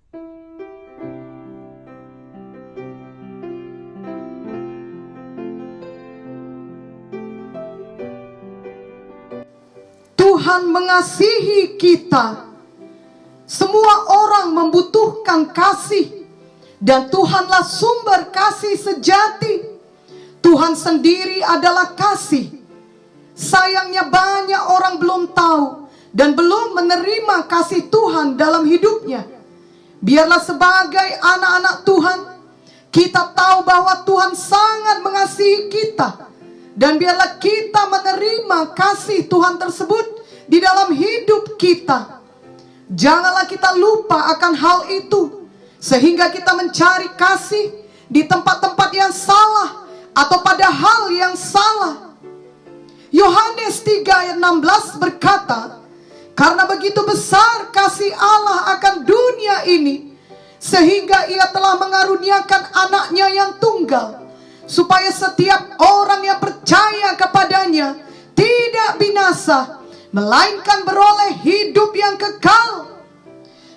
Tuhan mengasihi kita. Semua orang membutuhkan kasih, dan Tuhanlah sumber kasih sejati. Tuhan sendiri adalah kasih. Sayangnya banyak orang belum tahu dan belum menerima kasih Tuhan dalam hidupnya. Biarlah sebagai anak-anak Tuhan, kita tahu bahwa Tuhan sangat mengasihi kita. Dan biarlah kita menerima kasih Tuhan tersebut di dalam hidup kita. Janganlah kita lupa akan hal itu, sehingga kita mencari kasih di tempat-tempat yang salah atau pada hal yang salah. Yohanes 3 ayat 16 berkata, karena begitu besar kasih Allah akan dunia ini, sehingga ia telah mengaruniakan anaknya yang tunggal, supaya setiap orang yang percaya kepadanya tidak binasa, melainkan beroleh hidup yang kekal.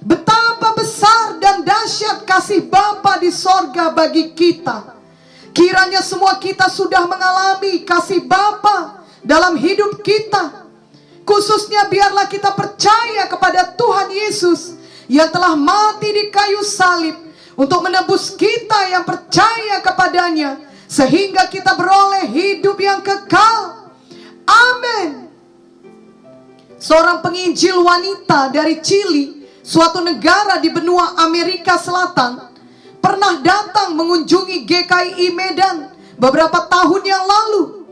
Betapa besar dan dahsyat kasih Bapa di sorga bagi kita. Kiranya semua kita sudah mengalami kasih Bapa dalam hidup kita. Khususnya biarlah kita percaya kepada Tuhan Yesus yang telah mati di kayu salib untuk menebus kita yang percaya kepadanya, sehingga kita beroleh hidup yang kekal. Amin. Seorang penginjil wanita dari Chili, suatu negara di benua Amerika Selatan, pernah datang mengunjungi GKI Medan beberapa tahun yang lalu.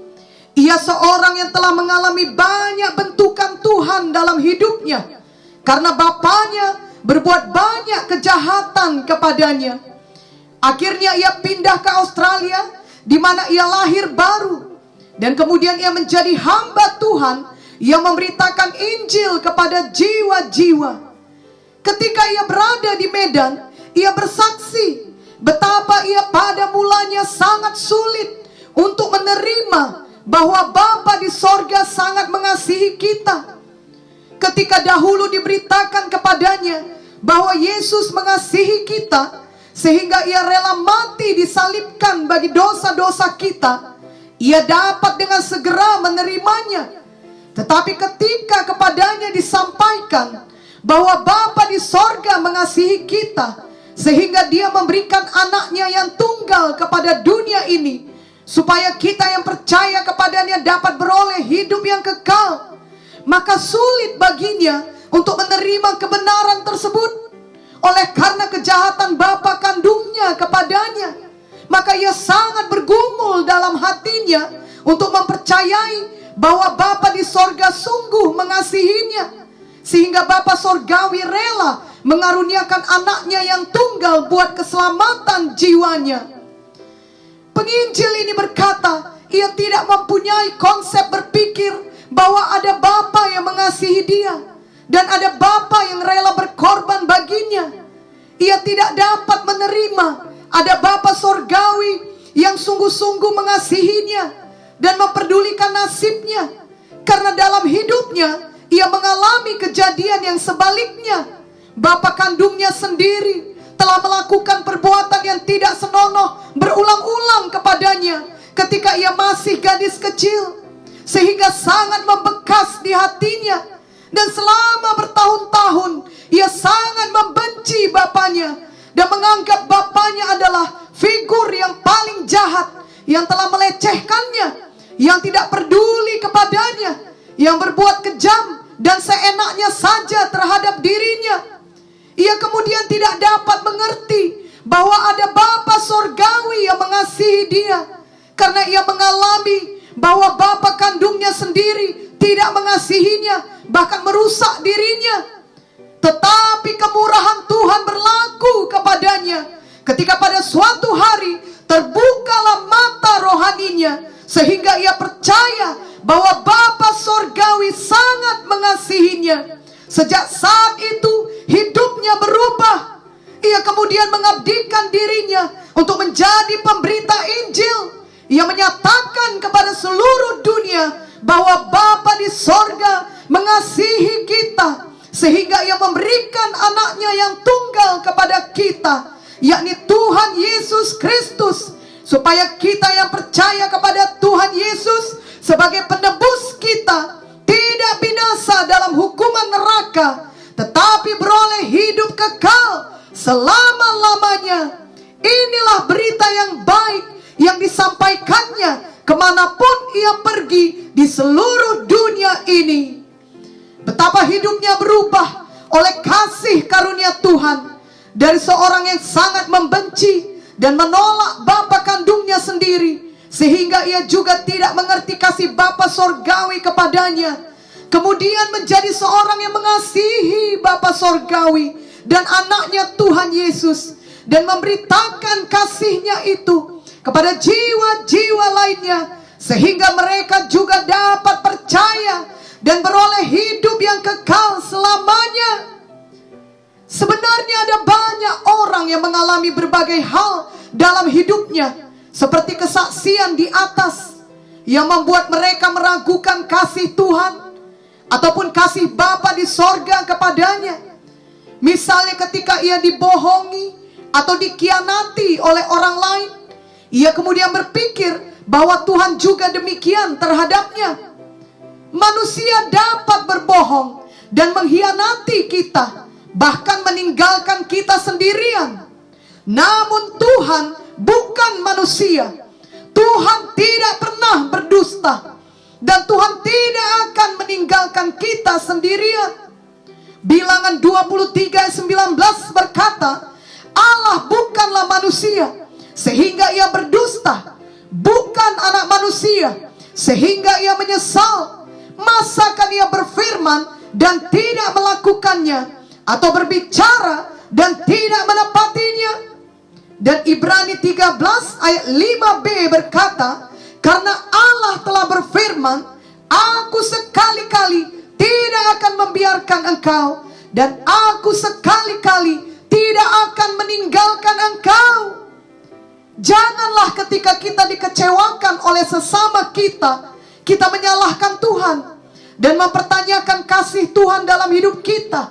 Ia seorang yang telah mengalami banyak bentukan Tuhan dalam hidupnya, karena bapaknya berbuat banyak kejahatan kepadanya. Akhirnya ia pindah ke Australia, di mana ia lahir baru. Dan kemudian ia menjadi hamba Tuhan yang memberitakan Injil kepada jiwa-jiwa. Ketika ia berada di Medan, ia bersaksi betapa ia pada mulanya sangat sulit untuk menerima bahwa Bapa di sorga sangat mengasihi kita. Ketika dahulu diberitakan kepadanya bahwa Yesus mengasihi kita, sehingga ia rela mati disalibkan bagi dosa-dosa kita, ia dapat dengan segera menerimanya. Tetapi ketika kepadanya disampaikan bahwa Bapa di sorga mengasihi kita, sehingga dia memberikan anaknya yang tunggal kepada dunia ini, supaya kita yang percaya kepadanya dapat beroleh hidup yang kekal, maka sulit baginya untuk menerima kebenaran tersebut. Oleh karena kejahatan bapa kandungnya kepadanya, maka ia sangat bergumul dalam hatinya untuk mempercayai bahwa Bapa di sorga sungguh mengasihinya, sehingga Bapa sorgawi rela mengaruniakan anaknya yang tunggal buat keselamatan jiwanya. Penginjil ini berkata, ia tidak mempunyai konsep berpikir bahwa ada Bapa yang mengasihi dia dan ada Bapa yang rela berkorban baginya. Ia tidak dapat menerima ada Bapa sorgawi yang sungguh-sungguh mengasihinya dan memperdulikan nasibnya, karena dalam hidupnya ia mengalami kejadian yang sebaliknya. Bapa kandungnya sendiri telah melakukan perbuatan yang tidak senonoh berulang-ulang kepadanya ketika ia masih gadis kecil, sehingga sangat membekas di hatinya. Dan selama bertahun-tahun ia sangat membenci bapaknya dan menganggap bapaknya adalah figur yang paling jahat, yang telah melecehkannya, yang tidak peduli kepadanya, yang berbuat kejam dan seenaknya saja terhadap dirinya. Ia kemudian tidak dapat mengerti bahwa ada Bapa sorgawi yang mengasihi dia, karena ia mengalami bahwa bapa kandungnya sendiri tidak mengasihinya, bahkan merusak dirinya. Tetapi kemurahan Tuhan berlaku kepadanya ketika pada suatu hari terbukalah mata rohaninya, sehingga ia percaya bahwa Bapa sorgawi sangat mengasihinya. Sejak saat itu hidupnya berubah. Ia kemudian mengabdikan dirinya untuk menjadi pemberita Injil. Ia menyatakan kepada seluruh dunia bahwa Bapa di sorga mengasihi kita, sehingga ia memberikan anaknya yang tunggal kepada kepada kita, yakni Tuhan Yesus Kristus, supaya kita yang percaya kepada Tuhan Yesus sebagai penebus kita tidak binasa dalam hukuman neraka, tetapi beroleh hidup kekal selama-lamanya. Inilah berita yang baik yang disampaikannya kemanapun ia pergi di seluruh dunia ini. Betapa hidupnya berubah oleh kasih karunia Tuhan, dari seorang yang sangat membenci dan menolak bapa kandungnya sendiri, sehingga ia juga tidak mengerti kasih Bapa sorgawi kepadanya, kemudian menjadi seorang yang mengasihi Bapa sorgawi dan anaknya Tuhan Yesus, dan memberitakan kasihnya itu kepada jiwa-jiwa lainnya, sehingga mereka juga dapat percaya dan beroleh hidup yang kekal selamanya. Sebenarnya ada banyak orang yang mengalami berbagai hal dalam hidupnya, seperti kesaksian di atas, yang membuat mereka meragukan kasih Tuhan ataupun kasih Bapa di sorga kepadanya. Misalnya ketika ia dibohongi atau dikhianati oleh orang lain, ia kemudian berpikir bahwa Tuhan juga demikian terhadapnya. Manusia dapat berbohong dan mengkhianati kita, bahkan meninggalkan kita sendirian. Namun Tuhan bukan manusia. Tuhan tidak pernah berdusta, dan Tuhan tidak akan meninggalkan kita sendirian. Bilangan 23:19 berkata, Allah bukanlah manusia sehingga ia berdusta, bukan anak manusia sehingga ia menyesal. Masakan ia berfirman dan tidak melakukannya, atau berbicara dan tidak menepatinya? Dan Ibrani 13 ayat 5b berkata, karena Allah telah berfirman, aku sekali-kali tidak akan membiarkan engkau, dan aku sekali-kali tidak akan meninggalkan engkau. Janganlah ketika kita dikecewakan oleh sesama kita, kita menyalahkan Tuhan dan mempertanyakan kasih Tuhan dalam hidup kita.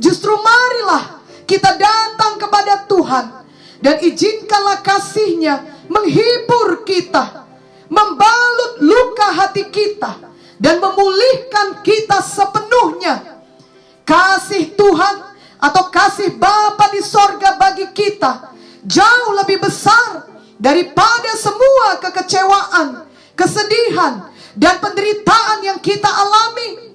Justru marilah kita datang kepada Tuhan dan izinkanlah kasih-Nya menghibur kita, membalut luka hati kita, dan memulihkan kita sepenuhnya. Kasih Tuhan atau kasih Bapa di sorga bagi kita jauh lebih besar daripada semua kekecewaan, kesedihan, dan penderitaan yang kita alami.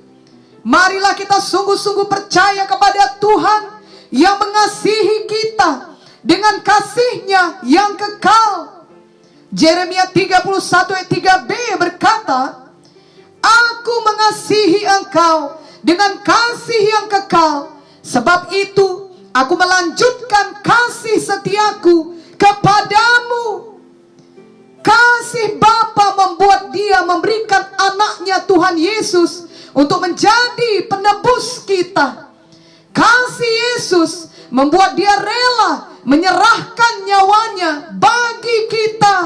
Marilah kita sungguh-sungguh percaya kepada Tuhan yang mengasihi kita dengan kasih-Nya yang kekal. Yeremia 31 ayat 3b berkata, aku mengasihi engkau dengan kasih yang kekal, sebab itu aku melanjutkan kasih setiaku kepadamu. Kasih Bapa membuat Dia memberikan anaknya Tuhan Yesus untuk menjadi penebus kita. Kasih Yesus membuat Dia rela menyerahkan nyawanya bagi kita.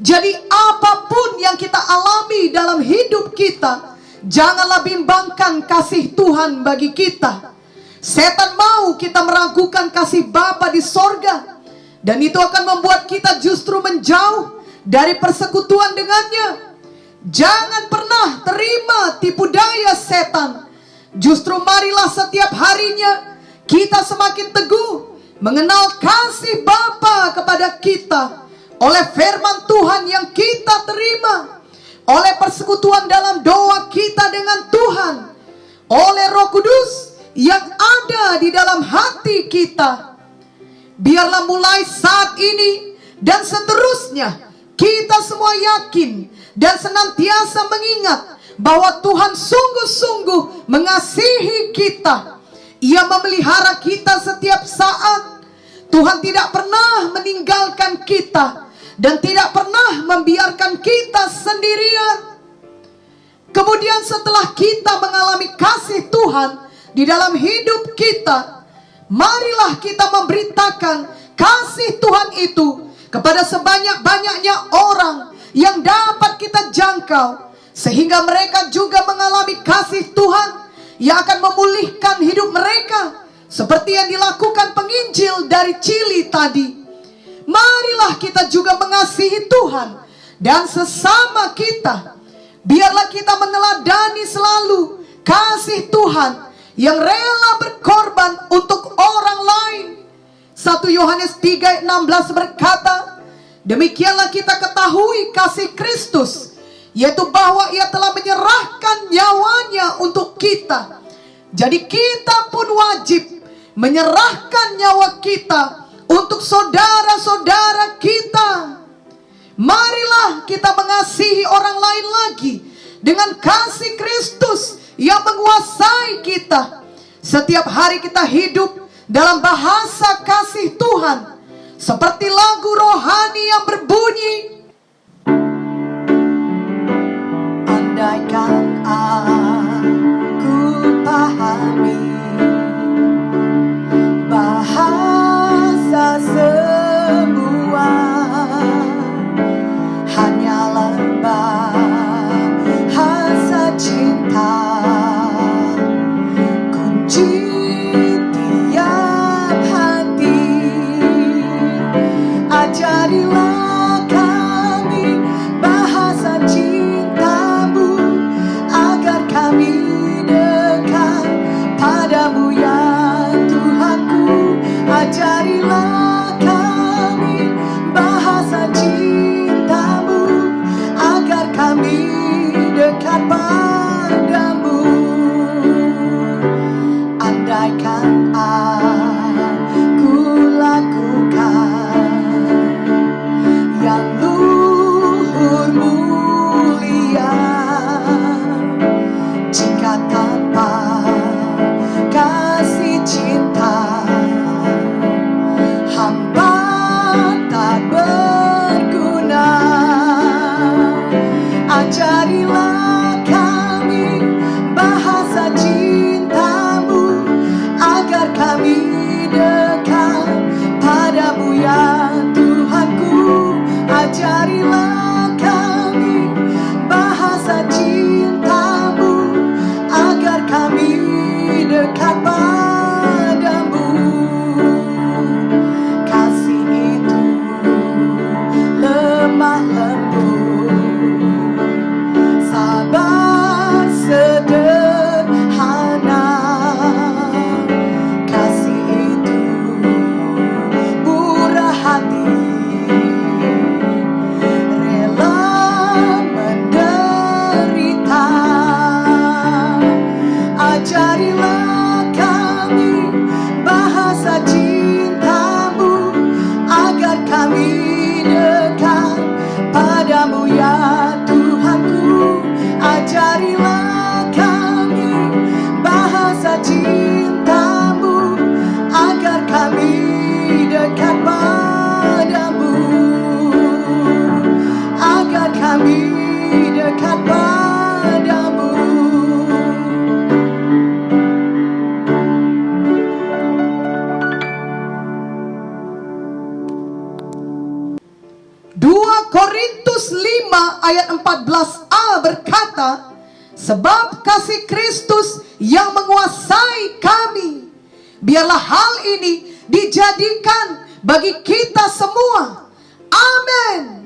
Jadi apapun yang kita alami dalam hidup kita, janganlah bimbangkan kasih Tuhan bagi kita. Setan mau kita meragukan kasih Bapa di sorga, dan itu akan membuat kita justru menjauh dari persekutuan dengannya. Jangan pernah terima tipu daya setan. Justru marilah setiap harinya kita semakin teguh mengenal kasih Bapa kepada kita oleh firman Tuhan yang kita terima, oleh persekutuan dalam doa kita dengan Tuhan, oleh Roh Kudus yang ada di dalam hati kita. Biarlah mulai saat ini dan seterusnya kita semua yakin dan senantiasa mengingat bahwa Tuhan sungguh-sungguh mengasihi kita. Ia memelihara kita setiap saat. Tuhan tidak pernah meninggalkan kita dan tidak pernah membiarkan kita sendirian. Kemudian setelah kita mengalami kasih Tuhan di dalam hidup kita, marilah kita memberitakan kasih Tuhan itu kepada sebanyak-banyaknya orang yang dapat kita jangkau, sehingga mereka juga mengalami kasih Tuhan yang akan memulihkan hidup mereka Seperti yang dilakukan penginjil dari Chili tadi, marilah kita juga mengasihi Tuhan dan sesama kita. Biarlah kita meneladani selalu kasih Tuhan yang rela berkorban untuk orang lain. 1 Yohanes 3:16 berkata, demikianlah kita ketahui kasih Kristus, yaitu bahwa Ia telah menyerahkan nyawanya untuk kita. Jadi kita pun wajib menyerahkan nyawa kita untuk saudara-saudara kita. Marilah kita mengasihi orang lain lagi dengan kasih Kristus yang menguasai kita. Setiap hari kita hidup dalam bahasa kasih Tuhan, seperti lagu rohani yang berbunyi, andaikan aku pahami bahasa semua hanyalah bahasa cinta, kunci tiap hati. Ajarilah kami bahasa cinta-Mu, agar kami dekat padamu ya Tuhanku. Ajarilah kami bahasa cinta-Mu, agar kami dekat padamu. Andaikan aku lakukan yang luhur mulia, jika tanpa kasih cinta hamba tak berguna. Ajarilah kami bahasa cinta-Mu, agar kami dekat padamu ya Tuhanku. Ajarilah kami bahasa cinta-Mu, agar kami dekat padamu. Kasih itu lemah lembut, sabar sederhana. Kasih itu murah hati, rela menderita. Ajarilah kami bahasa cinta-Mu, agar kami dekat padamu ya Tuhanku. Ajarilah kami bahasa cinta-Mu, agar kami dekat padamu, agar kami dekat padamu. 2 Korintus 5 ayat 14a berkata, sebab kasih Kristus yang menguasai kami, biarlah hal ini dijadikan bagi kita semua. Amin.